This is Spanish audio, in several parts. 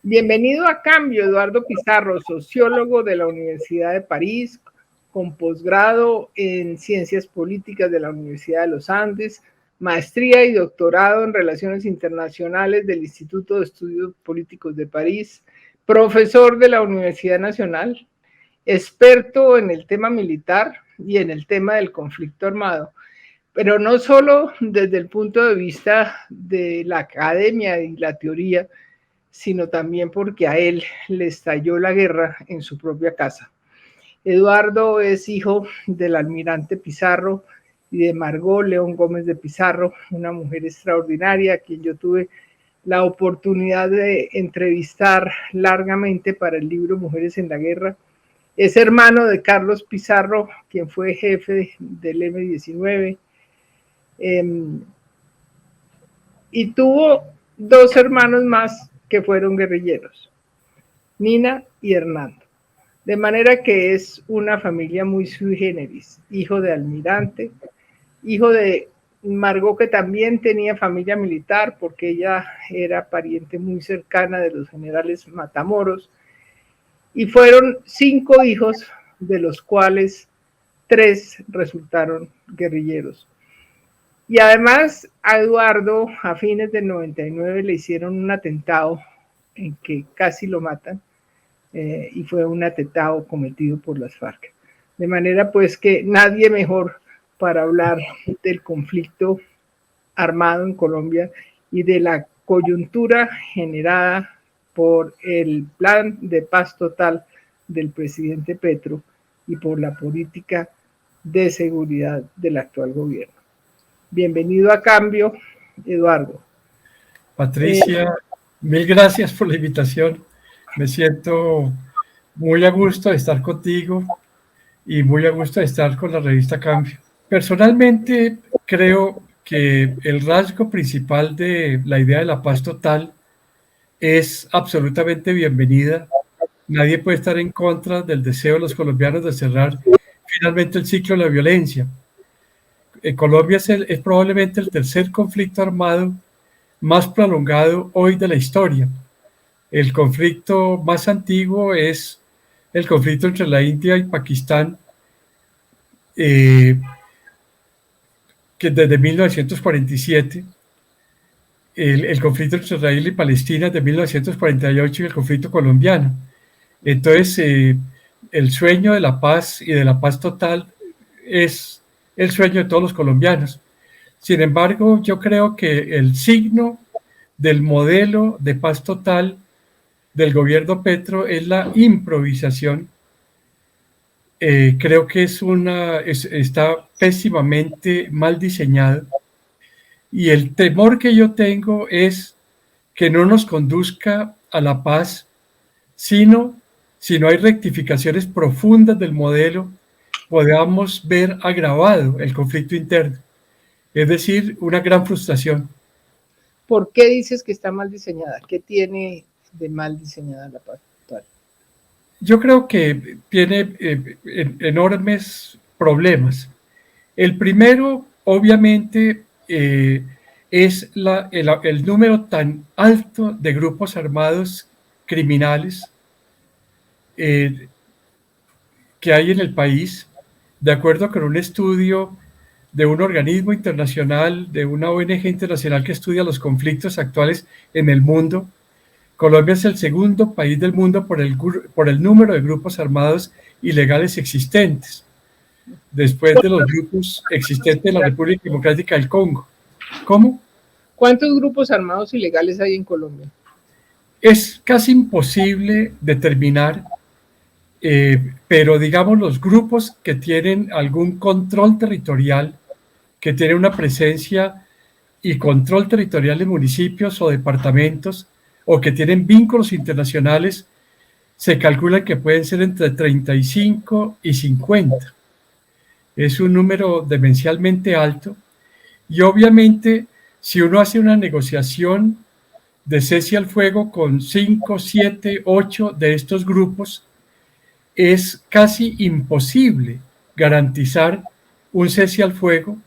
Bienvenido a Cambio, Eduardo Pizarro, sociólogo de la Universidad de París, con posgrado en Ciencias Políticas de la Universidad de los Andes, maestría y doctorado en Relaciones Internacionales del Instituto de Estudios Políticos de París, profesor de la Universidad Nacional, experto en el tema militar y en el tema del conflicto armado, pero no solo desde el punto de vista de la academia y la teoría, sino también porque a él le estalló la guerra en su propia casa. Eduardo es hijo del almirante Pizarro y de Margot León Gómez de Pizarro, una mujer extraordinaria a quien yo tuve la oportunidad de entrevistar largamente para el libro Mujeres en la Guerra. Es hermano de Carlos Pizarro, quien fue jefe del M-19, y tuvo dos hermanos más que fueron guerrilleros, Nina y Hernando. De manera que es una familia muy sui generis, hijo de almirante, hijo de Margot, que también tenía familia militar porque ella era pariente muy cercana de los generales Matamoros, y fueron 5 hijos, de los cuales 3 resultaron guerrilleros. Y además a Eduardo a fines del 99 le hicieron un atentado en que casi lo matan, y fue un atentado cometido por las FARC. De manera pues que nadie mejor para hablar del conflicto armado en Colombia y de la coyuntura generada por el plan de paz total del presidente Petro y por la política de seguridad del actual gobierno. Bienvenido a Cambio, Eduardo. Patricia, mil gracias por la invitación. Me siento muy a gusto de estar contigo y muy a gusto de estar con la revista Cambio. Personalmente creo que el rasgo principal de la idea de la paz total es absolutamente bienvenida. Nadie puede estar en contra del deseo de los colombianos de cerrar finalmente el ciclo de la violencia. En Colombia es probablemente el tercer conflicto armado más prolongado hoy de la historia. El conflicto más antiguo es el conflicto entre la India y Pakistán, que desde 1947, el conflicto entre Israel y Palestina de 1948 y el conflicto colombiano. Entonces, el sueño de la paz y de la paz total es el sueño de todos los colombianos. Sin embargo, yo creo que el signo del modelo de paz total del gobierno Petro es la improvisación. Creo que está pésimamente mal diseñado, y el temor que yo tengo es que no nos conduzca a la paz, sino si no hay rectificaciones profundas del modelo, podamos ver agravado el conflicto interno, es decir, una gran frustración. ¿Por qué dices que está mal diseñada? ¿Qué tiene de mal diseñada la paz total? Yo creo que tiene enormes problemas. El primero, obviamente, es el número tan alto de grupos armados criminales que hay en el país. De acuerdo con un estudio de un organismo internacional, de una ONG internacional que estudia los conflictos actuales en el mundo, Colombia es el segundo país del mundo por el número de grupos armados ilegales existentes, después de los grupos existentes en la República Democrática del Congo. ¿Cómo? ¿Cuántos grupos armados ilegales hay en Colombia? Es casi imposible determinar, pero digamos los grupos que tienen algún control territorial, que tienen una presencia y control territorial en municipios o departamentos, o que tienen vínculos internacionales, se calcula que pueden ser entre 35 y 50. Es un número demencialmente alto, y obviamente si uno hace una negociación de cese al fuego con 5, 7, 8 de estos grupos, es casi imposible garantizar un cese al fuego,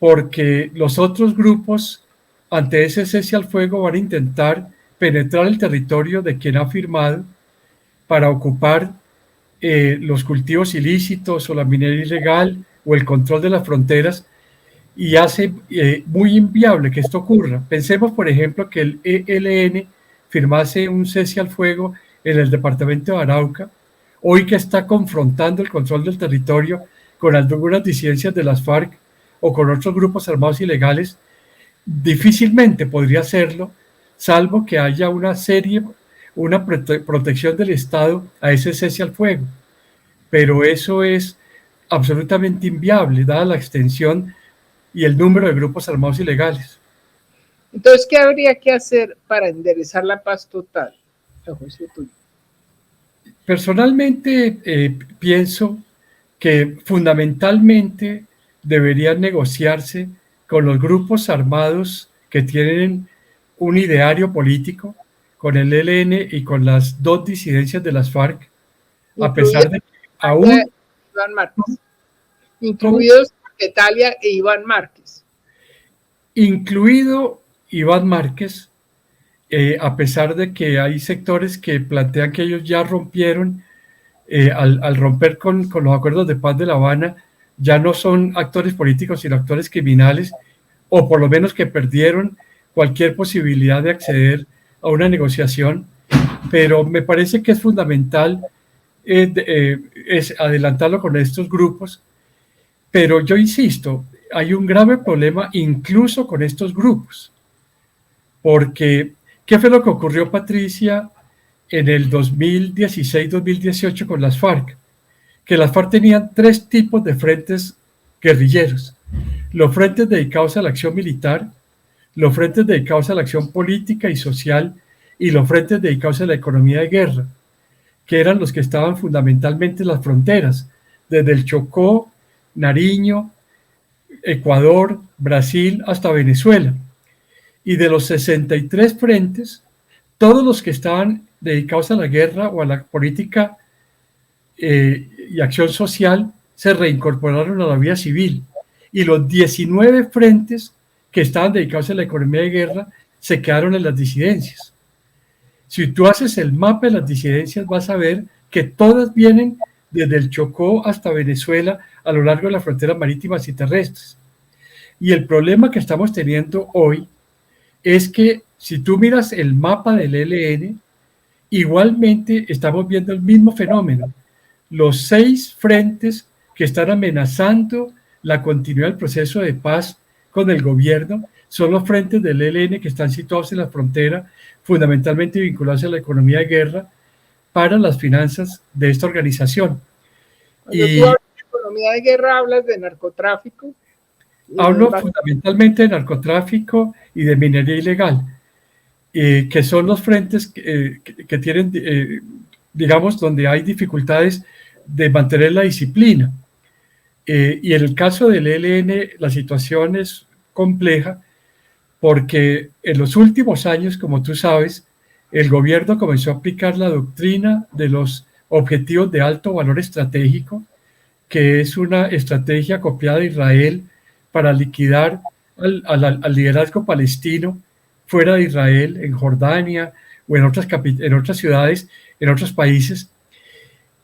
porque los otros grupos ante ese cese al fuego van a intentar penetrar el territorio de quien ha firmado para ocupar los cultivos ilícitos o la minería ilegal o el control de las fronteras, y hace muy inviable que esto ocurra. Pensemos, por ejemplo, que el ELN firmase un cese al fuego en el departamento de Arauca, hoy que está confrontando el control del territorio con algunas disidencias de las FARC o con otros grupos armados ilegales. Difícilmente podría hacerlo, salvo que haya una protección del Estado a ese cese al fuego. Pero eso es absolutamente inviable, dada la extensión y el número de grupos armados ilegales. Entonces, ¿qué habría que hacer para enderezar la paz total, a juicio tuyo? Personalmente, pienso que fundamentalmente deberían negociarse con los grupos armados que tienen un ideario político, con el ELN y con las dos disidencias de las FARC, a pesar de que aún... Iván Márquez. Incluidos Italia e Iván Márquez. Incluido Iván Márquez, a pesar de que hay sectores que plantean que ellos ya rompieron, al romper con los acuerdos de paz de La Habana, ya no son actores políticos, sino actores criminales, o por lo menos que perdieron cualquier posibilidad de acceder a una negociación. Pero me parece que es fundamental es adelantarlo con estos grupos. Pero yo insisto, hay un grave problema incluso con estos grupos, porque ¿qué fue lo que ocurrió, Patricia, en el 2016-2018 con las FARC? Que las FARC tenían tres tipos de frentes guerrilleros: los frentes dedicados a la acción militar, los frentes dedicados a la acción política y social, y los frentes dedicados a la economía de guerra, que eran los que estaban fundamentalmente en las fronteras, desde el Chocó, Nariño, Ecuador, Brasil, hasta Venezuela. Y de los 63 frentes, todos los que estaban dedicados a la guerra o a la política y acción social se reincorporaron a la vida civil. Y los 19 frentes que estaban dedicados a la economía de guerra se quedaron en las disidencias. Si tú haces el mapa de las disidencias, vas a ver que todas vienen desde el Chocó hasta Venezuela, a lo largo de las fronteras marítimas y terrestres. Y el problema que estamos teniendo hoy es que si tú miras el mapa del ELN, igualmente estamos viendo el mismo fenómeno. Los 6 frentes que están amenazando la continuidad del proceso de paz con el gobierno son los frentes del ELN que están situados en la frontera, fundamentalmente vinculados a la economía de guerra para las finanzas de esta organización. Cuando tú hablas de economía de guerra, hablas de narcotráfico. Hablo fundamentalmente de narcotráfico y de minería ilegal, que son los frentes que tienen, digamos, donde hay dificultades de mantener la disciplina. Y en el caso del ELN la situación es compleja porque en los últimos años, como tú sabes, el gobierno comenzó a aplicar la doctrina de los objetivos de alto valor estratégico, que es una estrategia copiada de Israel para liquidar al liderazgo palestino fuera de Israel, en Jordania o en otras ciudades, en otros países,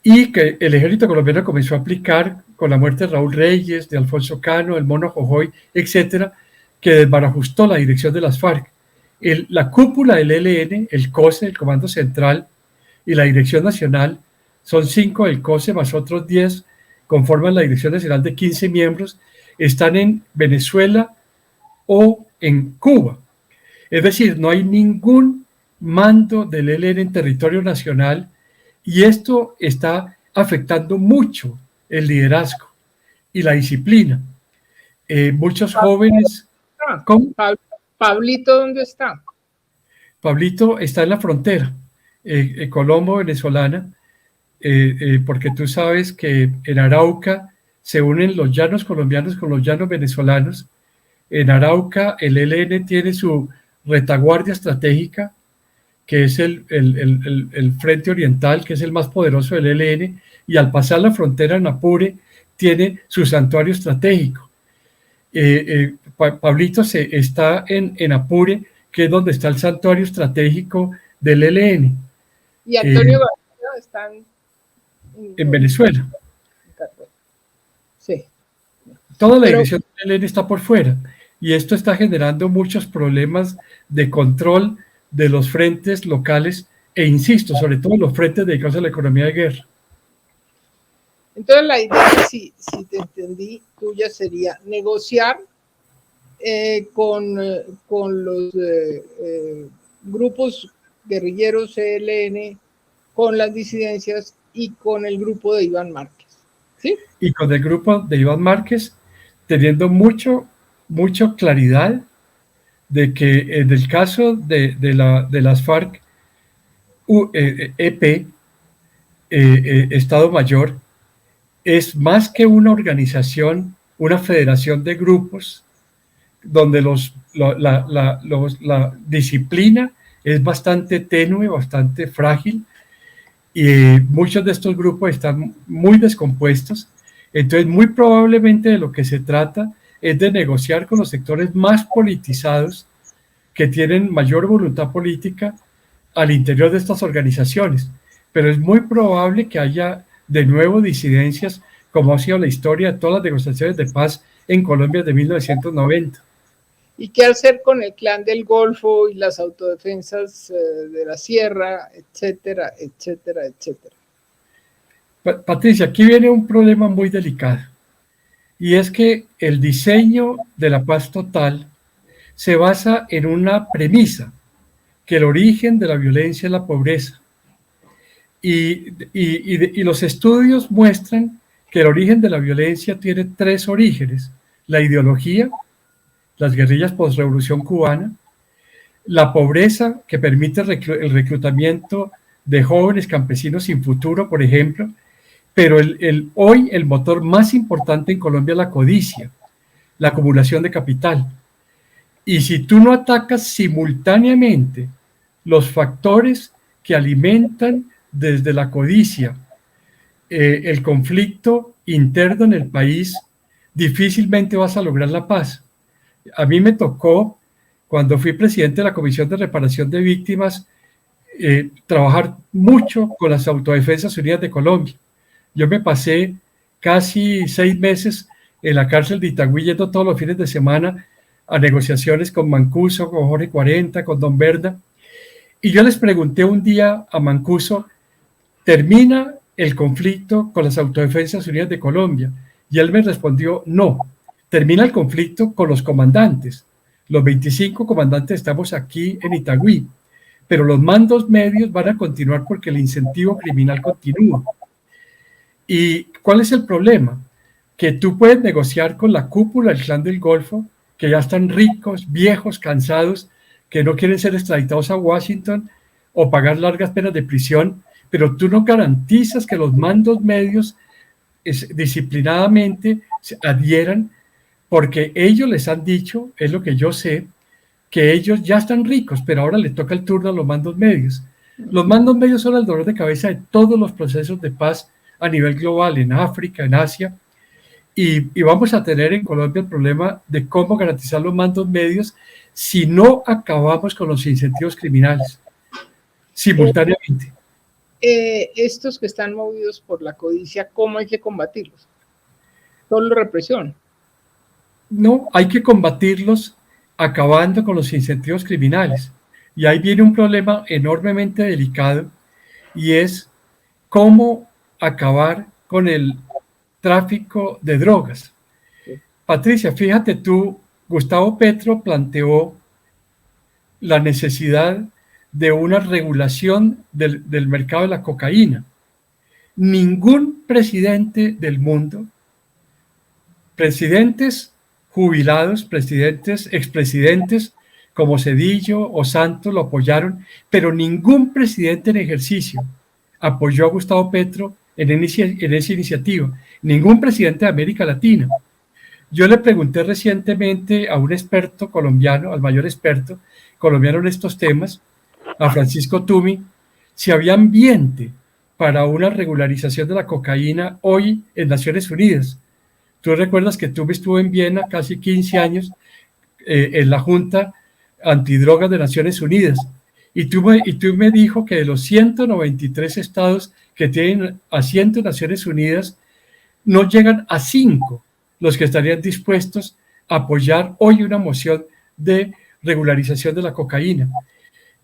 y que el ejército colombiano comenzó a aplicar con la muerte de Raúl Reyes, de Alfonso Cano, el Mono Jojoy, etcétera, que desbarajustó la dirección de las FARC. La cúpula del ELN, el COSE, el Comando Central, y la Dirección Nacional, son 5 del COSE más otros 10, conforman la Dirección Nacional de 15 miembros, están en Venezuela o en Cuba. Es decir, no hay ningún mando del ELN en territorio nacional, y esto está afectando mucho el liderazgo y la disciplina. Muchos jóvenes... ¿Cómo? ¿Pablito dónde está? Pablito está en la frontera colombo-venezolana, porque tú sabes que en Arauca se unen los llanos colombianos con los llanos venezolanos. En Arauca el ELN tiene su retaguardia estratégica, que es el Frente Oriental, que es el más poderoso del ELN, y al pasar la frontera en Apure tiene su santuario estratégico. Pablito está en Apure, que es donde está el santuario estratégico del ELN. Y Antonio García están en Venezuela. Sí. Toda la división del ELN está por fuera y esto está generando muchos problemas de control de los frentes locales e insisto, sobre todo los frentes dedicados a la economía de guerra. Entonces la idea, si te entendí, tuya sería negociar con los grupos guerrilleros ELN, con las disidencias y con el grupo de Iván Márquez, ¿sí? Y con el grupo de Iván Márquez, teniendo mucha claridad de que en el caso de las FARC, EP, Estado Mayor, es más que una organización, una federación de grupos, donde la disciplina es bastante tenue, bastante frágil, y muchos de estos grupos están muy descompuestos. Entonces, muy probablemente de lo que se trata es de negociar con los sectores más politizados que tienen mayor voluntad política al interior de estas organizaciones. Pero es muy probable que haya de nuevo disidencias, como ha sido la historia de todas las negociaciones de paz en Colombia de 1990. ¿Y qué hacer con el Clan del Golfo y las autodefensas de la Sierra, etcétera, etcétera, etcétera? Patricia, aquí viene un problema muy delicado, y es que el diseño de la paz total se basa en una premisa, que el origen de la violencia es la pobreza. Y los estudios muestran que el origen de la violencia tiene tres orígenes: la ideología, las guerrillas post-revolución cubana, la pobreza que permite el reclutamiento de jóvenes campesinos sin futuro, por ejemplo, pero hoy el motor más importante en Colombia es la codicia, la acumulación de capital. Y si tú no atacas simultáneamente los factores que alimentan desde la codicia el conflicto interno en el país, difícilmente vas a lograr la paz. A mí me tocó, cuando fui presidente de la Comisión de Reparación de Víctimas, trabajar mucho con las Autodefensas Unidas de Colombia. Yo me pasé casi 6 meses en la cárcel de Itagüí, yendo todos los fines de semana a negociaciones con Mancuso, con Jorge 40, con Don Berda. Y yo les pregunté un día a Mancuso, ¿termina el conflicto con las Autodefensas Unidas de Colombia? Y él me respondió, no, termina el conflicto con los comandantes. Los 25 comandantes estamos aquí en Itagüí, pero los mandos medios van a continuar porque el incentivo criminal continúa. ¿Y cuál es el problema? Que tú puedes negociar con la cúpula del Clan del Golfo, que ya están ricos, viejos, cansados, que no quieren ser extraditados a Washington o pagar largas penas de prisión, pero tú no garantizas que los mandos medios disciplinadamente se adhieran, porque ellos les han dicho, es lo que yo sé, que ellos ya están ricos, pero ahora le toca el turno a los mandos medios. Los mandos medios son el dolor de cabeza de todos los procesos de paz a nivel global, en África, en Asia, y vamos a tener en Colombia el problema de cómo garantizar los mandos medios si no acabamos con los incentivos criminales simultáneamente. Estos que están movidos por la codicia, ¿cómo hay que combatirlos? ¿Solo represión? No, hay que combatirlos acabando con los incentivos criminales. Y ahí viene un problema enormemente delicado, y es cómo acabar con el tráfico de drogas. Patricia, fíjate tú, Gustavo Petro planteó la necesidad de una regulación del mercado de la cocaína. Ningún presidente del mundo, presidentes jubilados, presidentes, expresidentes como Zedillo o Santos lo apoyaron, pero ningún presidente en ejercicio apoyó a Gustavo Petro en esa iniciativa. Ningún presidente de América Latina. Yo le pregunté recientemente a un experto colombiano, al mayor experto colombiano en estos temas, a Francisco Tumi, si había ambiente para una regularización de la cocaína hoy en Naciones Unidas. Tú recuerdas que Tumi estuvo en Viena casi 15 años en la Junta antidrogas de Naciones Unidas. Y tú me dijo que de los 193 estados que tienen asiento en Naciones Unidas, no llegan a 5 los que estarían dispuestos a apoyar hoy una moción de regularización de la cocaína.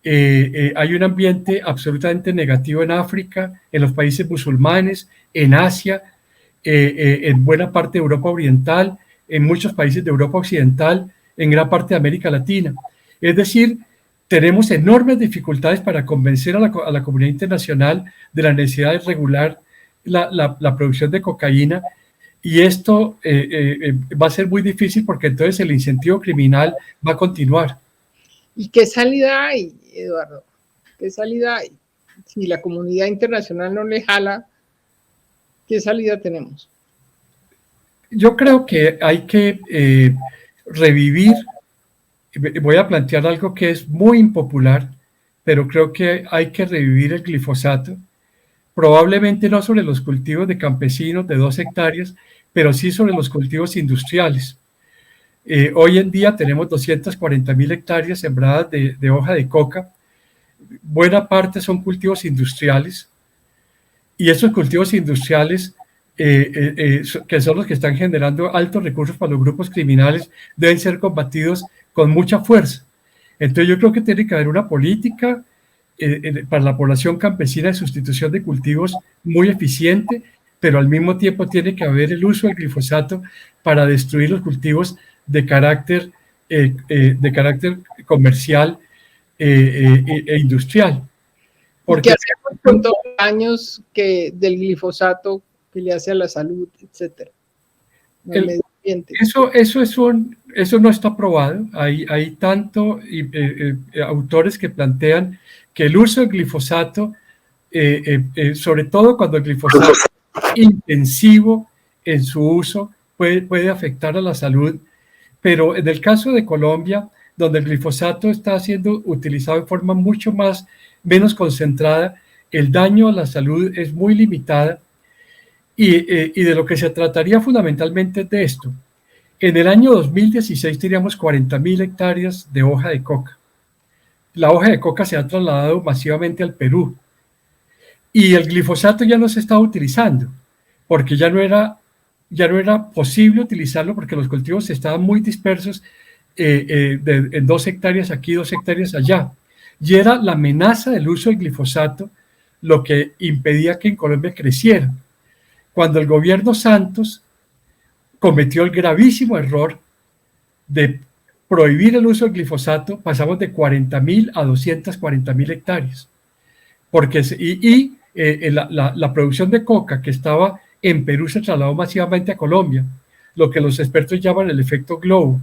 Hay un ambiente absolutamente negativo en África, en los países musulmanes, en Asia, en buena parte de Europa Oriental, en muchos países de Europa Occidental, en gran parte de América Latina. Es decir, tenemos enormes dificultades para convencer a la comunidad internacional de la necesidad de regular la producción de cocaína, y esto va a ser muy difícil porque entonces el incentivo criminal va a continuar. ¿Y qué salida hay, Eduardo? ¿Qué salida hay? Si la comunidad internacional no le jala, ¿qué salida tenemos? Yo creo que hay que revivir. Voy a plantear algo que es muy impopular, pero creo que hay que revivir el glifosato, probablemente no sobre los cultivos de campesinos de 2 hectáreas, pero sí sobre los cultivos industriales. Hoy en día tenemos 240.000 hectáreas sembradas de hoja de coca. Buena parte son cultivos industriales, y esos cultivos industriales, que son los que están generando altos recursos para los grupos criminales, deben ser combatidos con mucha fuerza. Entonces yo creo que tiene que haber una política para la población campesina de sustitución de cultivos muy eficiente, pero al mismo tiempo tiene que haber el uso del glifosato para destruir los cultivos de carácter comercial e industrial. Porque ¿qué hacemos con todos los daños del glifosato que le hace a la salud, etcétera? Eso no está probado. Hay tanto autores que plantean que el uso del glifosato, sobre todo cuando el glifosato es intensivo en su uso, puede afectar a la salud. Pero en el caso de Colombia, donde el glifosato está siendo utilizado de forma menos concentrada, el daño a la salud es muy limitada. Y de lo que se trataría fundamentalmente es de esto. En el año 2016 teníamos 40.000 hectáreas de hoja de coca. La hoja de coca se ha trasladado masivamente al Perú. Y el glifosato ya no se estaba utilizando, porque ya no era posible utilizarlo porque los cultivos estaban muy dispersos, en 2 hectáreas aquí, 2 hectáreas allá. Y era la amenaza del uso del glifosato lo que impedía que en Colombia creciera. Cuando el gobierno Santos cometió el gravísimo error de prohibir el uso del glifosato, pasamos de 40.000 a 240.000 hectáreas. La producción de coca que estaba en Perú se trasladó masivamente a Colombia, lo que los expertos llaman el efecto globo.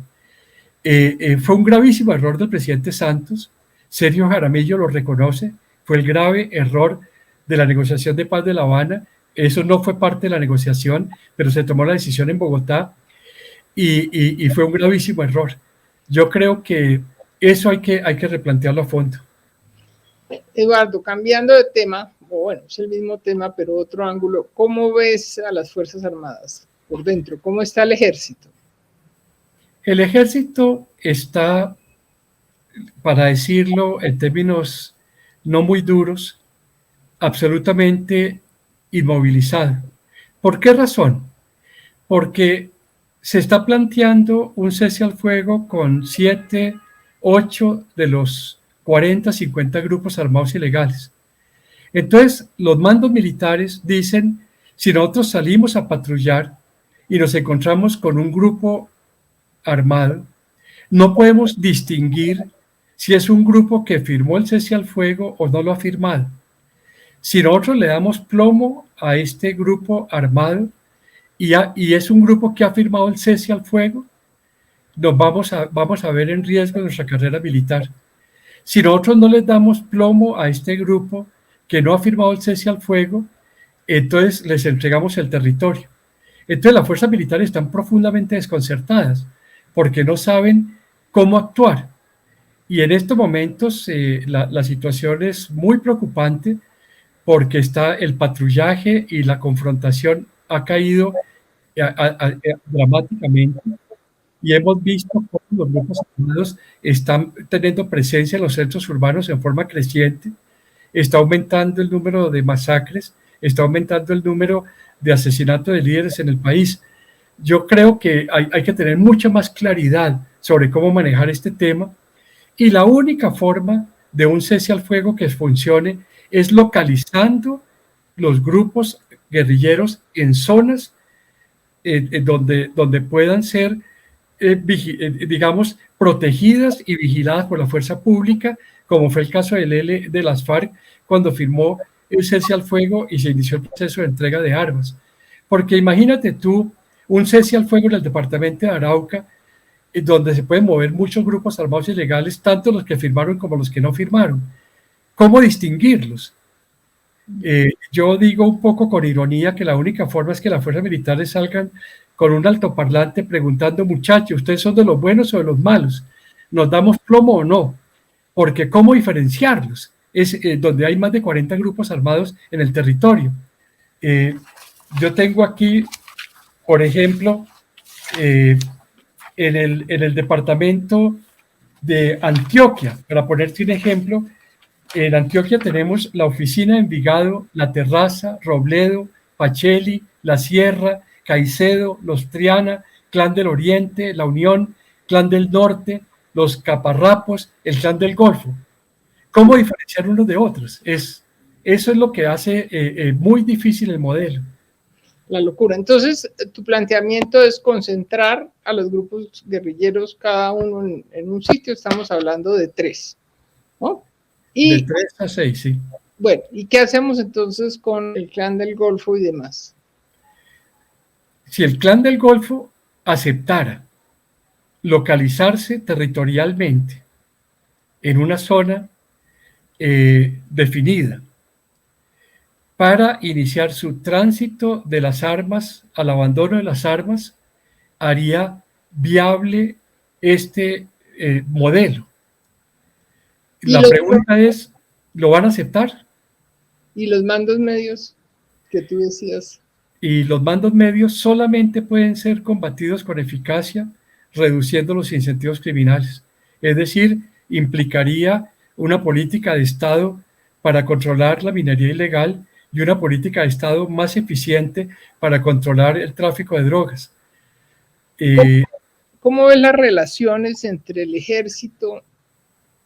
Fue un gravísimo error del presidente Santos. Sergio Jaramillo lo reconoce. Fue el grave error de la negociación de paz de La Habana. Eso no fue parte de la negociación, pero se tomó la decisión en Bogotá y fue un gravísimo error. Yo creo que eso hay que replantearlo a fondo. Eduardo, cambiando de tema, bueno, es el mismo tema, pero otro ángulo, ¿cómo ves a las Fuerzas Armadas por dentro? ¿Cómo está el ejército? El ejército está, para decirlo en términos no muy duros, absolutamente inmovilizado. ¿Por qué razón? Porque se está planteando un cese al fuego con 7, 8 de los 40, 50 grupos armados ilegales. Entonces, los mandos militares dicen, si nosotros salimos a patrullar y nos encontramos con un grupo armado, no podemos distinguir si es un grupo que firmó el cese al fuego o no lo ha firmado. Si nosotros le damos plomo a este grupo armado y es un grupo que ha firmado el cese al fuego, nos vamos a ver en riesgo de nuestra carrera militar. Si nosotros no les damos plomo a este grupo que no ha firmado el cese al fuego, entonces les entregamos el territorio. Entonces las fuerzas militares están profundamente desconcertadas porque no saben cómo actuar. Y en estos momentos la situación es muy preocupante porque está el patrullaje y la confrontación ha caído dramáticamente. y hemos visto cómo los grupos armados están teniendo presencia en los centros urbanos en forma creciente, está aumentando el número de masacres, está aumentando el número de asesinatos de líderes en el país. Yo creo que hay que tener mucha más claridad sobre cómo manejar este tema, y la única forma de un cese al fuego que funcione es localizando los grupos guerrilleros en zonas donde puedan ser, digamos, protegidas y vigiladas por la fuerza pública, como fue el caso de las FARC, cuando firmó el cese al fuego y se inició el proceso de entrega de armas. Porque imagínate tú un cese al fuego en el departamento de Arauca, donde se pueden mover muchos grupos armados ilegales, tanto los que firmaron como los que no firmaron. ¿Cómo distinguirlos? Yo digo un poco con ironía que la única forma es que las fuerzas militares salgan con un altoparlante preguntando: muchachos, ¿ustedes son de los buenos o de los malos? ¿Nos damos plomo o no? Porque ¿cómo diferenciarlos? Es donde hay más de 40 grupos armados en el territorio. Yo tengo aquí, por ejemplo, en el departamento de Antioquia, para ponerte un ejemplo. En Antioquia tenemos la Oficina de Envigado, La Terraza, Robledo, Pacheli, La Sierra, Caicedo, Los Triana, Clan del Oriente, La Unión, Clan del Norte, Los Caparrapos, el Clan del Golfo. ¿Cómo diferenciar unos de otros? Eso es lo que hace muy difícil el modelo. La locura. Entonces, tu planteamiento es concentrar a los grupos guerrilleros cada uno en un sitio. Estamos hablando de 3, ¿no? De 3 a 6, sí. Bueno, ¿y qué hacemos entonces con el Clan del Golfo y demás? Si el Clan del Golfo aceptara localizarse territorialmente en una zona definida para iniciar su tránsito de las armas al abandono de las armas, haría viable este modelo. La pregunta es, ¿lo van a aceptar? ¿Y los mandos medios que tú decías? Y los mandos medios solamente pueden ser combatidos con eficacia reduciendo los incentivos criminales. Es decir, implicaría una política de Estado para controlar la minería ilegal y una política de Estado más eficiente para controlar el tráfico de drogas. ¿Cómo ves las relaciones entre el ejército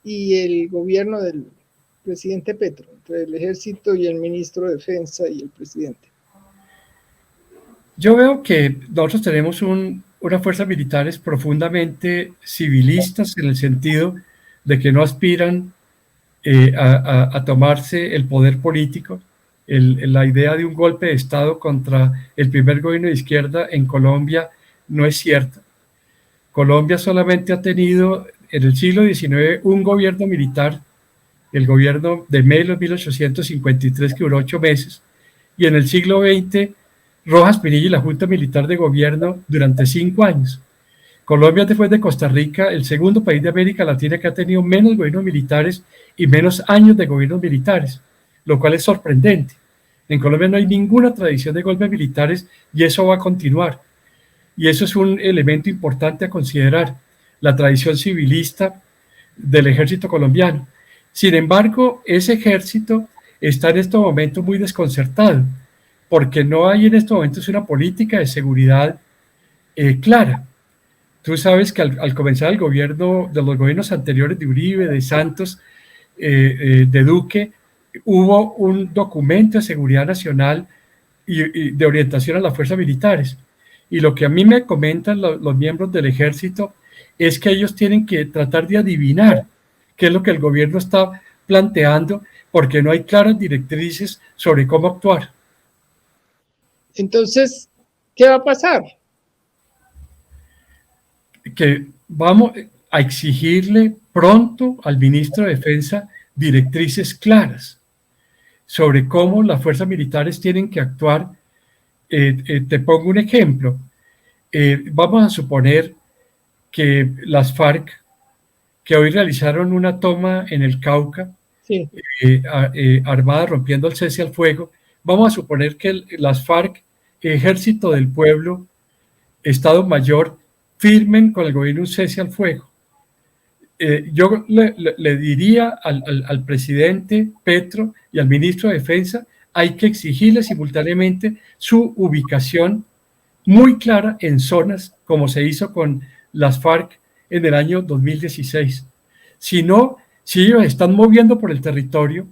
y el gobierno del presidente Petro, entre el ejército y el ministro de Defensa y el presidente? Yo veo que nosotros tenemos unas fuerzas militares profundamente civilistas, en el sentido de que no aspiran a tomarse el poder político. La idea de un golpe de Estado contra el primer gobierno de izquierda en Colombia no es cierta. Colombia solamente ha tenido en el siglo XIX un gobierno militar, el gobierno de Melo en 1853, que duró 8 meses, y en el siglo XX Rojas Pinilla y la Junta Militar de Gobierno durante 5 años. Colombia, después de Costa Rica, el segundo país de América Latina que ha tenido menos gobiernos militares y menos años de gobiernos militares, lo cual es sorprendente. En Colombia no hay ninguna tradición de golpes militares y eso va a continuar. Y eso es un elemento importante a considerar, la tradición civilista del ejército colombiano. Sin embargo, ese ejército está en estos momentos muy desconcertado, porque no hay en estos momentos una política de seguridad clara. Tú sabes que al comenzar el gobierno, de los gobiernos anteriores de Uribe, de Santos, de Duque, hubo un documento de seguridad nacional y de orientación a las fuerzas militares. Y lo que a mí me comentan los miembros del ejército es que ellos tienen que tratar de adivinar qué es lo que el gobierno está planteando, porque no hay claras directrices sobre cómo actuar. Entonces, ¿qué va a pasar? Que vamos a exigirle pronto al ministro de Defensa directrices claras sobre cómo las fuerzas militares tienen que actuar. Te pongo un ejemplo. Vamos a suponer que las FARC, que hoy realizaron una toma en el Cauca, sí, armadas rompiendo el cese al fuego, vamos a suponer que las FARC, Ejército del Pueblo, Estado Mayor, firmen con el gobierno un cese al fuego. Yo le diría al presidente Petro y al ministro de Defensa, hay que exigirle simultáneamente su ubicación muy clara en zonas, como se hizo con las FARC en el año 2016. Si no, si ellos están moviendo por el territorio,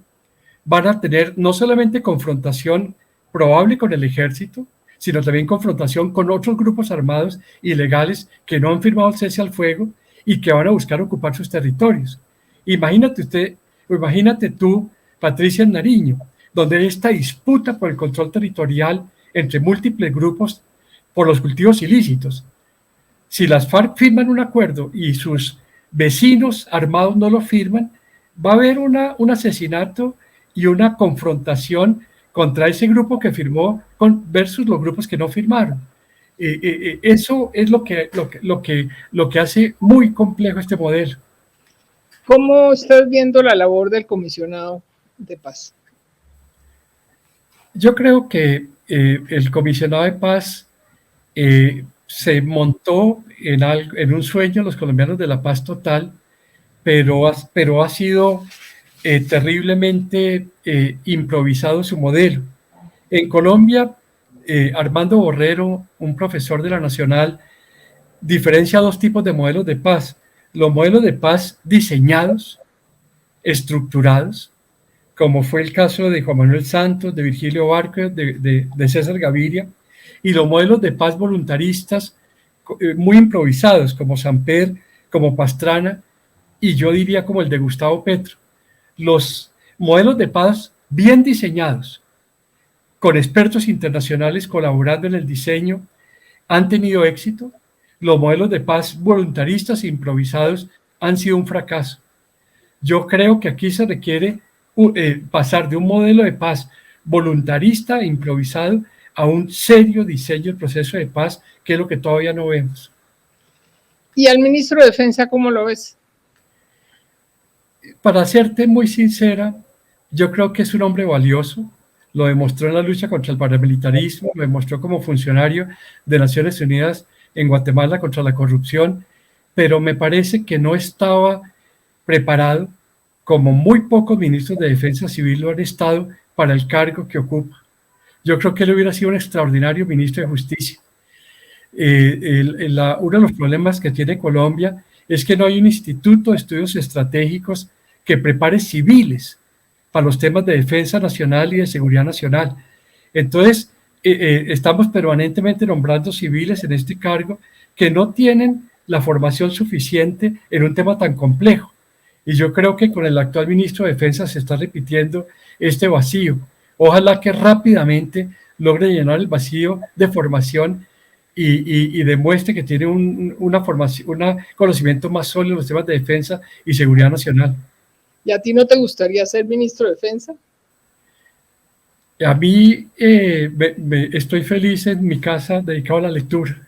van a tener no solamente confrontación probable con el ejército, sino también confrontación con otros grupos armados ilegales que no han firmado el cese al fuego y que van a buscar ocupar sus territorios. Imagínate usted, o imagínate tú, Patricia, en Nariño, donde hay esta disputa por el control territorial entre múltiples grupos por los cultivos ilícitos. Si las FARC firman un acuerdo y sus vecinos armados no lo firman, va a haber un asesinato y una confrontación contra ese grupo que firmó versus los grupos que no firmaron. Eso es lo que hace muy complejo este modelo. ¿Cómo estás viendo la labor del comisionado de paz? Yo creo que el comisionado de paz se montó en un sueño, los colombianos, de la paz total, pero ha sido terriblemente improvisado su modelo. En Colombia, Armando Borrero, un profesor de la Nacional, diferencia dos tipos de modelos de paz. Los modelos de paz diseñados, estructurados, como fue el caso de Juan Manuel Santos, de Virgilio Barco, de César Gaviria, y los modelos de paz voluntaristas muy improvisados, como Samper, como Pastrana, y yo diría como el de Gustavo Petro. Los modelos de paz bien diseñados, con expertos internacionales colaborando en el diseño, han tenido éxito. Los modelos de paz voluntaristas e improvisados han sido un fracaso. Yo creo que aquí se requiere pasar de un modelo de paz voluntarista e improvisado a un serio diseño del proceso de paz, que es lo que todavía no vemos. ¿Y al ministro de Defensa cómo lo ves? Para serte muy sincera, yo creo que es un hombre valioso. Lo demostró en la lucha contra el paramilitarismo, lo demostró como funcionario de Naciones Unidas en Guatemala contra la corrupción, pero me parece que no estaba preparado, como muy pocos ministros de Defensa Civil lo han estado, para el cargo que ocupa. Yo creo que él hubiera sido un extraordinario ministro de Justicia. Uno de los problemas que tiene Colombia es que no hay un instituto de estudios estratégicos que prepare civiles para los temas de defensa nacional y de seguridad nacional. Entonces, estamos permanentemente nombrando civiles en este cargo que no tienen la formación suficiente en un tema tan complejo. Y yo creo que con el actual ministro de Defensa se está repitiendo este vacío. Ojalá que rápidamente logre llenar el vacío de formación y demuestre que tiene un conocimiento más sólido en los temas de defensa y seguridad nacional. ¿Y a ti no te gustaría ser ministro de Defensa? A mí estoy feliz en mi casa dedicado a la lectura.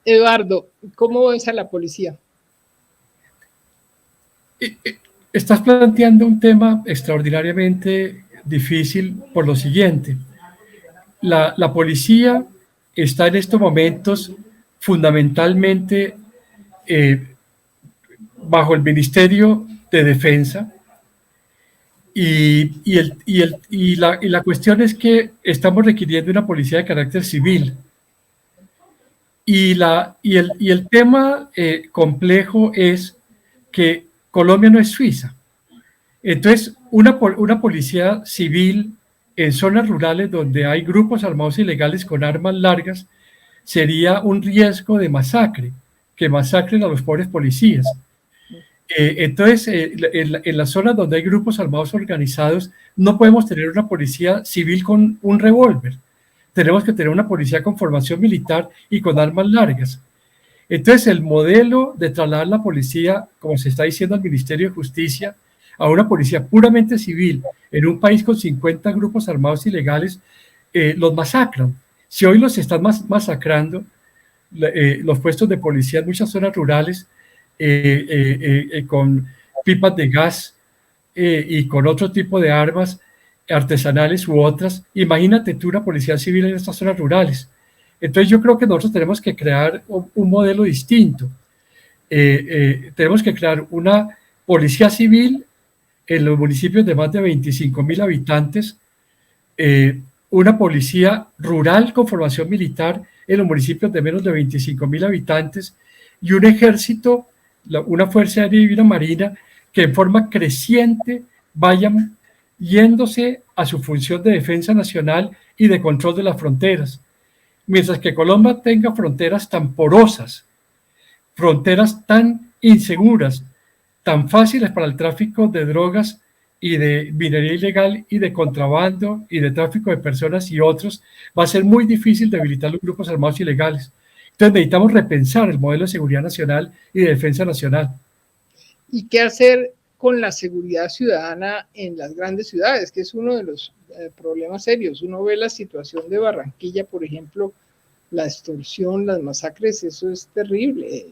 Eduardo, ¿cómo ves a la policía? Estás planteando un tema extraordinariamente difícil por lo siguiente. La policía está en estos momentos fundamentalmente bajo el Ministerio de Defensa y la cuestión es que estamos requiriendo una policía de carácter civil. Y el tema complejo es que Colombia no es Suiza. Entonces, una policía civil en zonas rurales donde hay grupos armados ilegales con armas largas sería un riesgo de masacre, que masacren a los pobres policías. Entonces, en las zonas donde hay grupos armados organizados, no podemos tener una policía civil con un revólver. Tenemos que tener una policía con formación militar y con armas largas. Entonces, el modelo de trasladar la policía, como se está diciendo al Ministerio de Justicia, a una policía puramente civil en un país con 50 grupos armados ilegales, los masacran. Si hoy los están masacrando, los puestos de policía en muchas zonas rurales, con pipas de gas y con otro tipo de armas artesanales u otras, imagínate tú una policía civil en estas zonas rurales. Entonces yo creo que nosotros tenemos que crear un modelo distinto. Tenemos que crear una policía civil en los municipios de más de 25.000 habitantes, una policía rural con formación militar en los municipios de menos de 25.000 habitantes y un ejército, una fuerza aérea y una marina que en forma creciente vayan yéndose a su función de defensa nacional y de control de las fronteras. Mientras que Colombia tenga fronteras tan porosas, fronteras tan inseguras, tan fáciles para el tráfico de drogas y de minería ilegal y de contrabando y de tráfico de personas y otros, va a ser muy difícil debilitar los grupos armados ilegales. Entonces necesitamos repensar el modelo de seguridad nacional y de defensa nacional. ¿Y qué hacer con la seguridad ciudadana en las grandes ciudades, que es uno de los problemas serios? Uno ve la situación de Barranquilla, por ejemplo, la extorsión, las masacres, eso es terrible.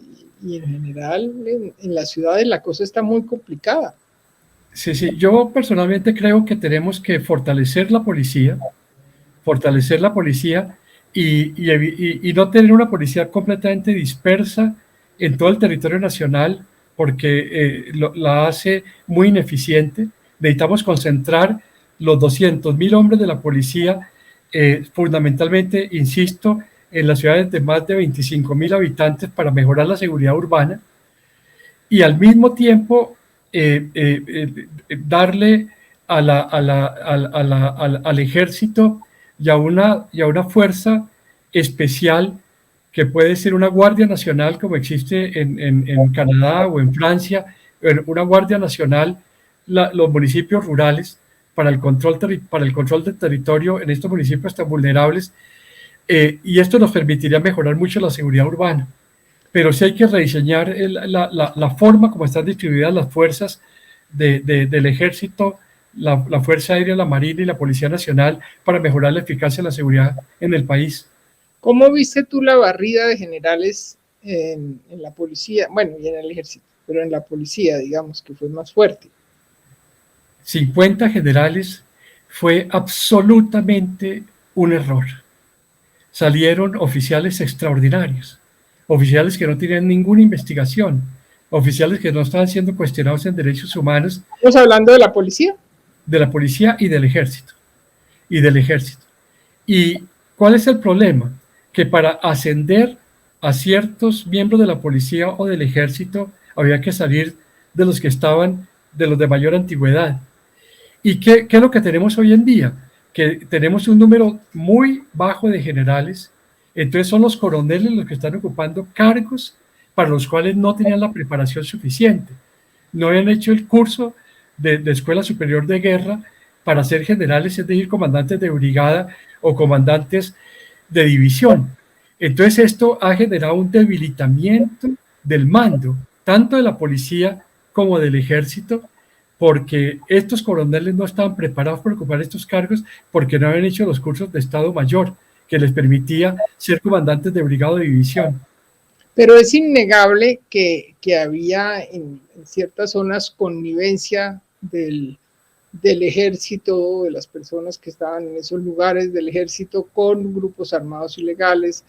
Y en general en las ciudades la cosa está muy complicada. Sí, sí, yo personalmente creo que tenemos que fortalecer la policía y no tener una policía completamente dispersa en todo el territorio nacional, porque la hace muy ineficiente. Necesitamos concentrar los 200.000 hombres de la policía, fundamentalmente, insisto, en las ciudades de más de 25.000 habitantes para mejorar la seguridad urbana y al mismo tiempo darle al ejército y a una fuerza especial que puede ser una Guardia Nacional como existe en Canadá o en Francia, una Guardia Nacional, los municipios rurales para el control del territorio en estos municipios tan vulnerables, y esto nos permitiría mejorar mucho la seguridad urbana. Pero sí hay que rediseñar la forma como están distribuidas las fuerzas del ejército, la Fuerza Aérea, la Marina y la Policía Nacional para mejorar la eficacia de la seguridad en el país. ¿Cómo viste tú la barrida de generales en la policía? Bueno, y en el ejército, pero en la policía, digamos, que fue más fuerte. 50 generales fue absolutamente un error. Salieron oficiales extraordinarios, oficiales que no tenían ninguna investigación, oficiales que no estaban siendo cuestionados en derechos humanos. ¿Estamos hablando de la policía? De la policía y del ejército. ¿Y cuál es el problema? Que para ascender a ciertos miembros de la policía o del ejército había que salir de los que estaban, de los de mayor antigüedad. ¿Y qué es lo que tenemos hoy en día? Que tenemos un número muy bajo de generales, entonces son los coroneles los que están ocupando cargos para los cuales no tenían la preparación suficiente. No habían hecho el curso de Escuela Superior de Guerra para ser generales, es decir, comandantes de brigada o comandantes de división. Entonces esto ha generado un debilitamiento del mando, tanto de la policía como del ejército, porque estos coroneles no estaban preparados para ocupar estos cargos porque no habían hecho los cursos de Estado Mayor que les permitía ser comandantes de brigada o de división. Pero es innegable que había en ciertas zonas connivencia del ejército, de las personas que estaban en esos lugares del ejército con grupos armados ilegales,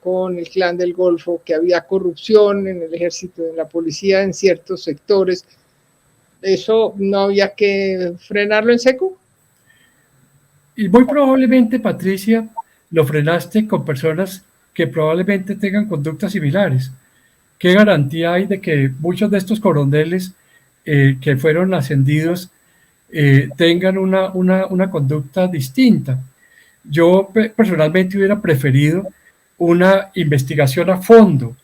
con el Clan del Golfo, que había corrupción en el ejército, en la policía, en ciertos sectores. ¿Eso no había que frenarlo en seco? Y muy probablemente, Patricia, lo frenaste con personas que probablemente tengan conductas similares. ¿Qué garantía hay de que muchos de estos coroneles que fueron ascendidos tengan una conducta distinta? Yo personalmente hubiera preferido una investigación a fondo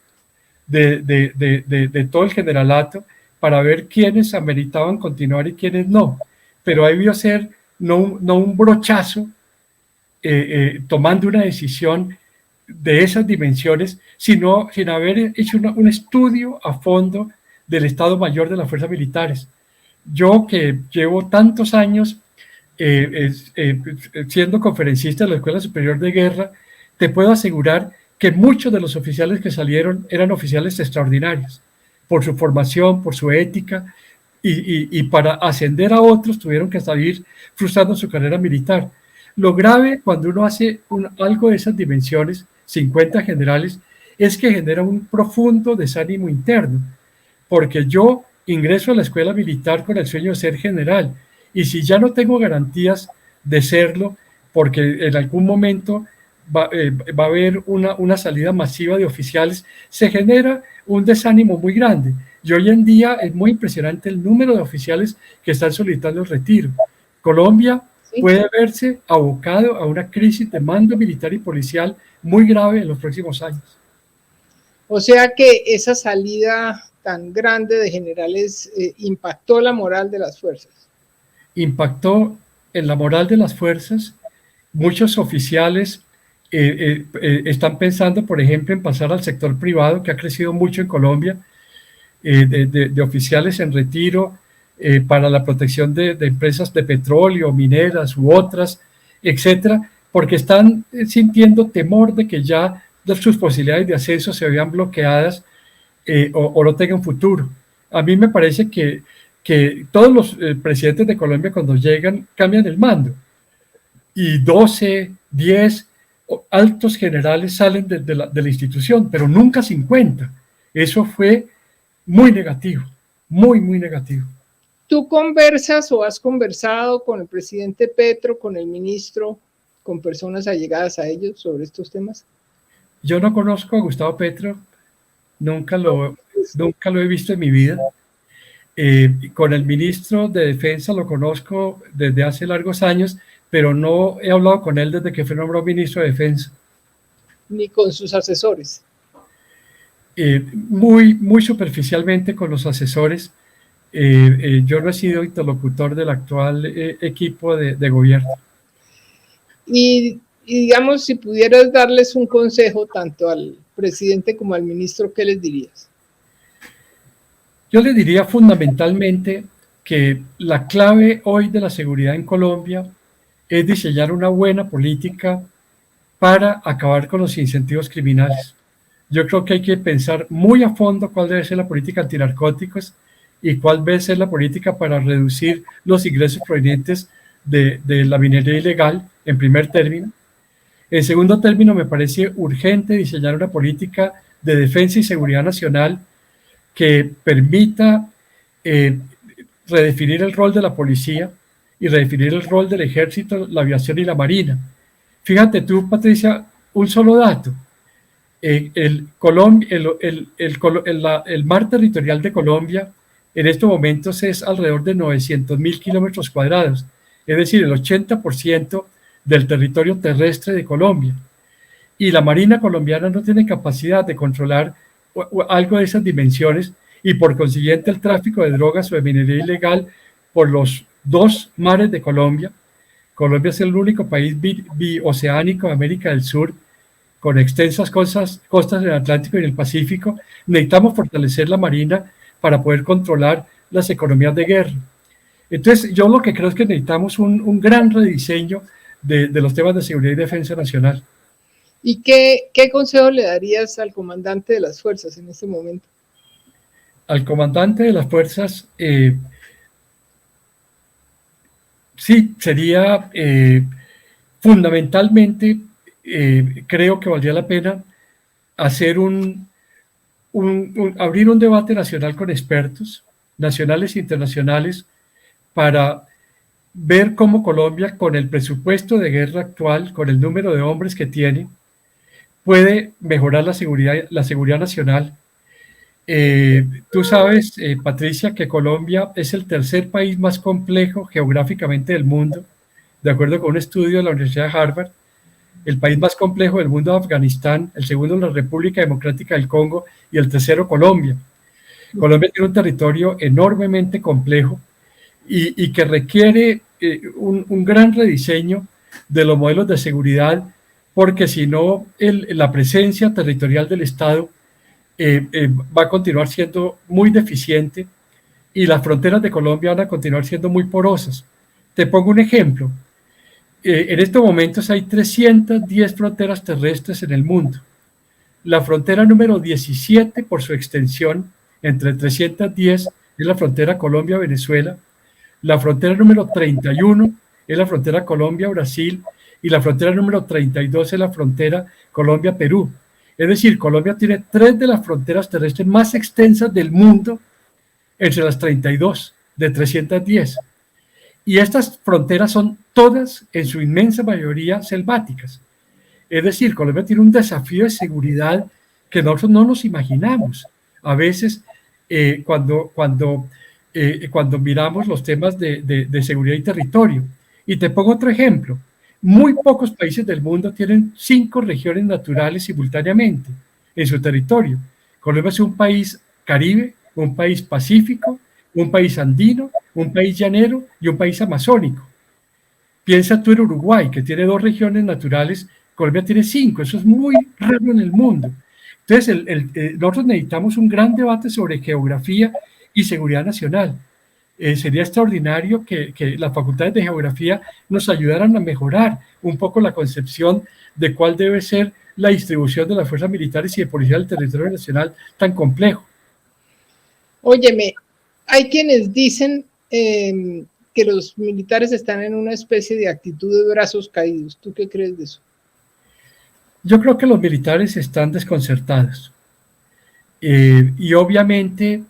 de todo el generalato para ver quiénes ameritaban continuar y quiénes no. Pero ahí debió ser no un brochazo tomando una decisión de esas dimensiones, sino sin haber hecho un estudio a fondo del Estado Mayor de las Fuerzas Militares. Yo que llevo tantos años siendo conferencista de la Escuela Superior de Guerra, te puedo asegurar que muchos de los oficiales que salieron eran oficiales extraordinarios, por su formación, por su ética, y para ascender a otros tuvieron que salir frustrando su carrera militar. Lo grave cuando uno hace algo de esas dimensiones, 50 generales, es que genera un profundo desánimo interno, porque yo ingreso a la escuela militar con el sueño de ser general, y si ya no tengo garantías de serlo, porque en algún momento va a haber una salida masiva de oficiales, se genera un desánimo muy grande. Y hoy en día es muy impresionante el número de oficiales que están solicitando el retiro. Colombia puede verse abocado a una crisis de mando militar y policial muy grave en los próximos años. O sea que esa salida tan grande de generales impactó la moral de las fuerzas. Impactó en la moral de las fuerzas. Muchos oficiales están pensando, por ejemplo, en pasar al sector privado, que ha crecido mucho en Colombia, de oficiales en retiro para la protección de empresas de petróleo, mineras u otras, etcétera, porque están sintiendo temor de que ya sus posibilidades de ascenso se vean bloqueadas o no tengan futuro. A mí me parece que todos los presidentes de Colombia cuando llegan cambian el mando y 12, 10 altos generales salen de la institución, pero nunca 50. Eso fue muy negativo, muy, muy negativo. ¿Tú conversas o has conversado con el presidente Petro, con el ministro, con personas allegadas a ellos sobre estos temas? Yo no conozco a Gustavo Petro, nunca lo he visto en mi vida. Con el ministro de Defensa lo conozco desde hace largos años, pero no he hablado con él desde que fue nombrado ministro de Defensa. Ni con sus asesores. Muy, muy superficialmente con los asesores. Yo no he sido interlocutor del actual equipo de gobierno. Y digamos, si pudieras darles un consejo tanto al presidente como al ministro, ¿qué les dirías? Yo le diría fundamentalmente que la clave hoy de la seguridad en Colombia es diseñar una buena política para acabar con los incentivos criminales. Yo creo que hay que pensar muy a fondo cuál debe ser la política antinarcóticos y cuál debe ser la política para reducir los ingresos provenientes de la minería ilegal, en primer término. En segundo término, me parece urgente diseñar una política de defensa y seguridad nacional que permita redefinir el rol de la policía y redefinir el rol del ejército, la aviación y la marina. Fíjate tú, Patricia, un solo dato. El mar territorial de Colombia en estos momentos es alrededor de 900.000 kilómetros cuadrados, es decir, el 80% del territorio terrestre de Colombia. Y la Marina colombiana no tiene capacidad de controlar algo de esas dimensiones y por consiguiente el tráfico de drogas o de minería ilegal por los dos mares de Colombia. Colombia es el único país bioceánico de América del Sur con extensas costas en el Atlántico y en el Pacífico. Necesitamos fortalecer la Marina para poder controlar las economías de guerra. Entonces, yo lo que creo es que necesitamos un gran rediseño de los temas de seguridad y defensa nacional. ¿Y qué consejo le darías al comandante de las fuerzas en este momento? Al comandante de las fuerzas, sí, sería fundamentalmente, creo que valdría la pena hacer abrir un debate nacional con expertos, nacionales e internacionales, para ver cómo Colombia, con el presupuesto de guerra actual, con el número de hombres que tiene, puede mejorar la seguridad nacional. Tú sabes, Patricia, que Colombia es el tercer país más complejo geográficamente del mundo, de acuerdo con un estudio de la Universidad de Harvard. El país más complejo del mundo es Afganistán, el segundo la República Democrática del Congo y el tercero Colombia. Colombia tiene un territorio enormemente complejo y que requiere un gran rediseño de los modelos de seguridad, porque si no, la presencia territorial del Estado va a continuar siendo muy deficiente y las fronteras de Colombia van a continuar siendo muy porosas. Te pongo un ejemplo. En estos momentos hay 310 fronteras terrestres en el mundo. La frontera número 17 por su extensión, entre 310, es la frontera Colombia-Venezuela. La frontera número 31 es la frontera Colombia-Brasil y la frontera número 32 es la frontera Colombia-Perú. Es decir, Colombia tiene 3 de las fronteras terrestres más extensas del mundo entre las 32 de 310. Y estas fronteras son todas, en su inmensa mayoría, selváticas. Es decir, Colombia tiene un desafío de seguridad que nosotros no nos imaginamos. A veces, cuando miramos los temas de seguridad y territorio. Y te pongo otro ejemplo. Muy pocos países del mundo tienen 5 regiones naturales simultáneamente en su territorio. Colombia es un país caribe, un país pacífico, un país andino, un país llanero y un país amazónico. Piensa tú en Uruguay, que tiene 2 regiones naturales, Colombia tiene 5, eso es muy raro en el mundo. Entonces, nosotros necesitamos un gran debate sobre geografía y seguridad nacional. Sería extraordinario que las facultades de geografía nos ayudaran a mejorar un poco la concepción de cuál debe ser la distribución de las fuerzas militares y de policía del territorio nacional tan complejo. Óyeme, hay quienes dicen que los militares están en una especie de actitud de brazos caídos. ¿Tú qué crees de eso? Yo creo que los militares están desconcertados y obviamente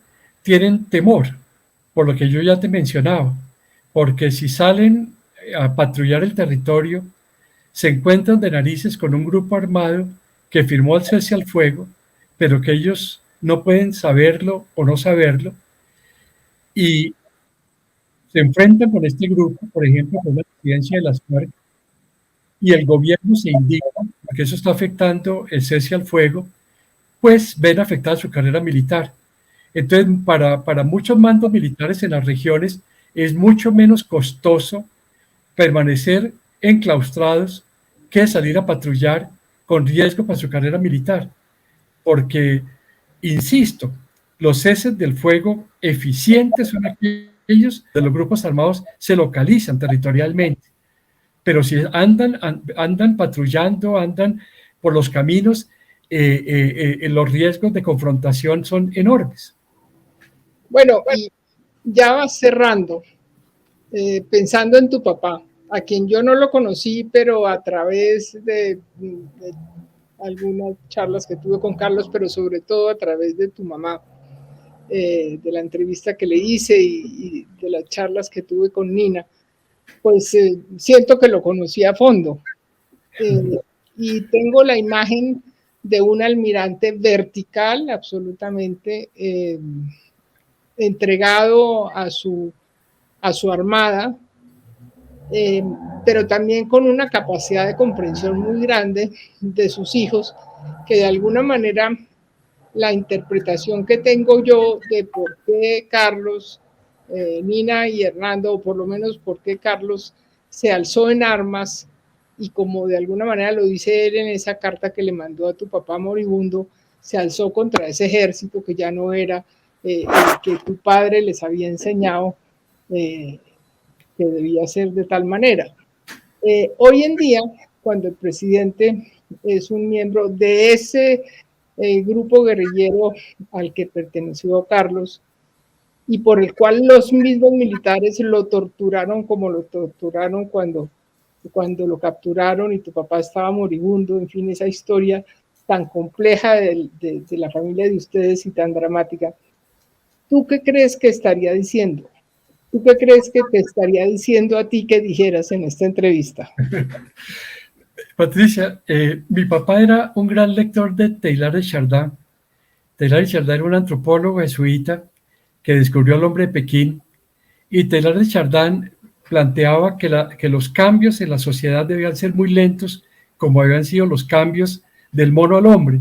tienen temor, por lo que yo ya te mencionaba, porque si salen a patrullar el territorio, se encuentran de narices con un grupo armado que firmó el cese al fuego, pero que ellos no pueden saberlo o no saberlo, y se enfrentan con este grupo, por ejemplo, con la presidencia de las FARC, y el gobierno se indigna porque eso está afectando el cese al fuego, pues ven afectada su carrera militar. Entonces, para muchos mandos militares en las regiones es mucho menos costoso permanecer enclaustrados que salir a patrullar con riesgo para su carrera militar. Porque, insisto, los ceses del fuego eficientes son aquellos de los grupos armados se localizan territorialmente. Pero si andan patrullando, andan por los caminos, los riesgos de confrontación son enormes. Bueno, y ya vas cerrando, pensando en tu papá, a quien yo no lo conocí, pero a través de algunas charlas que tuve con Carlos, pero sobre todo a través de tu mamá, de la entrevista que le hice y de las charlas que tuve con Nina, pues siento que lo conocí a fondo. Y tengo la imagen de un almirante vertical, absolutamente entregado a su armada, pero también con una capacidad de comprensión muy grande de sus hijos, que de alguna manera la interpretación que tengo yo de por qué Carlos, Nina y Hernando, o por lo menos por qué Carlos se alzó en armas, y como de alguna manera lo dice él en esa carta que le mandó a tu papá moribundo, se alzó contra ese ejército que ya no era el que tu padre les había enseñado que debía ser de tal manera. Hoy en día, cuando el presidente es un miembro de ese grupo guerrillero al que perteneció Carlos y por el cual los mismos militares lo torturaron como lo torturaron cuando lo capturaron y tu papá estaba moribundo, en fin, esa historia tan compleja de la familia de ustedes y tan dramática. ¿Tú qué crees que estaría diciendo? ¿Tú qué crees que te estaría diciendo a ti que dijeras en esta entrevista? Patricia, mi papá era un gran lector de Teilhard de Chardin. Teilhard de Chardin era un antropólogo jesuita que descubrió al hombre de Pekín, y Teilhard de Chardin planteaba que los cambios en la sociedad debían ser muy lentos, como habían sido los cambios del mono al hombre,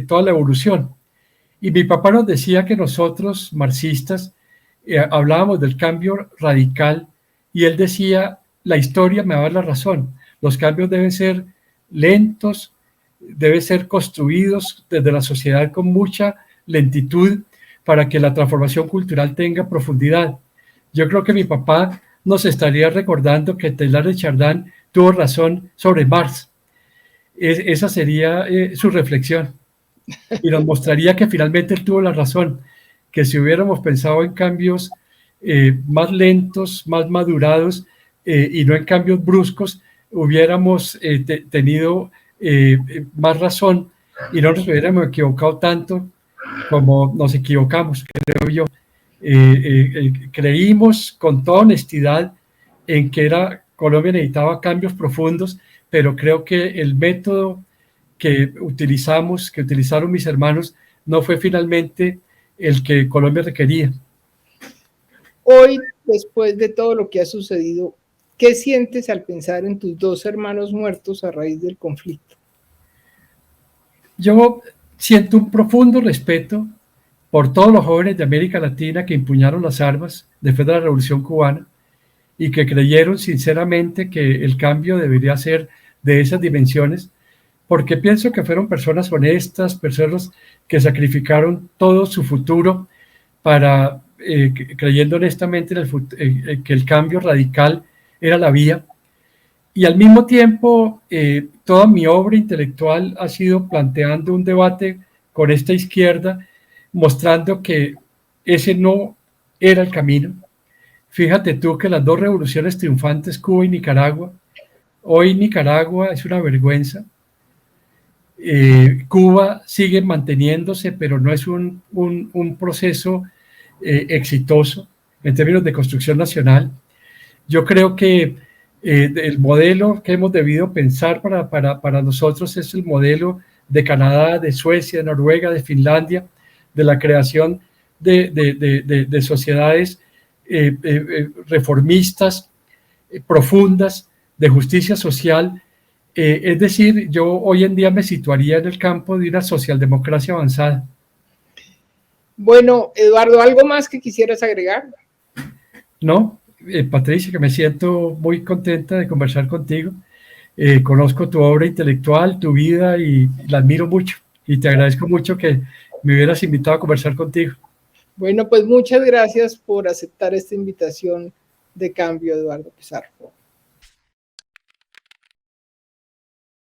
toda la evolución. Y mi papá nos decía que nosotros, marxistas, hablábamos del cambio radical, y él decía, la historia me va a dar la razón, los cambios deben ser lentos, deben ser construidos desde la sociedad con mucha lentitud para que la transformación cultural tenga profundidad. Yo creo que mi papá nos estaría recordando que Teilhard de Chardin tuvo razón sobre Marx. Esa sería su reflexión. Y nos mostraría que finalmente él tuvo la razón, que si hubiéramos pensado en cambios más lentos, más madurados, y no en cambios bruscos, hubiéramos tenido más razón y no nos hubiéramos equivocado tanto como nos equivocamos, creo yo. Creímos con toda honestidad en que Colombia necesitaba cambios profundos, pero creo que el método que utilizaron mis hermanos, no fue finalmente el que Colombia requería. Hoy, después de todo lo que ha sucedido, ¿qué sientes al pensar en tus 2 hermanos muertos a raíz del conflicto? Yo siento un profundo respeto por todos los jóvenes de América Latina que empuñaron las armas después de la Revolución Cubana y que creyeron sinceramente que el cambio debería ser de esas dimensiones, porque pienso que fueron personas honestas, personas que sacrificaron todo su futuro para, creyendo honestamente que el cambio radical era la vía. Y al mismo tiempo, toda mi obra intelectual ha sido planteando un debate con esta izquierda, mostrando que ese no era el camino. Fíjate tú que las 2 revoluciones triunfantes, Cuba y Nicaragua, hoy Nicaragua es una vergüenza. Cuba sigue manteniéndose, pero no es un proceso exitoso en términos de construcción nacional. Yo creo que el modelo que hemos debido pensar para nosotros es el modelo de Canadá, de Suecia, de Noruega, de Finlandia, de la creación de sociedades reformistas, profundas, de justicia social. Es decir, yo hoy en día me situaría en el campo de una socialdemocracia avanzada. Bueno, Eduardo, ¿algo más que quisieras agregar? No, Patricia, que me siento muy contenta de conversar contigo. Conozco tu obra intelectual, tu vida y la admiro mucho. Y te agradezco mucho que me hubieras invitado a conversar contigo. Bueno, pues muchas gracias por aceptar esta invitación de Cambio, Eduardo Pizarro.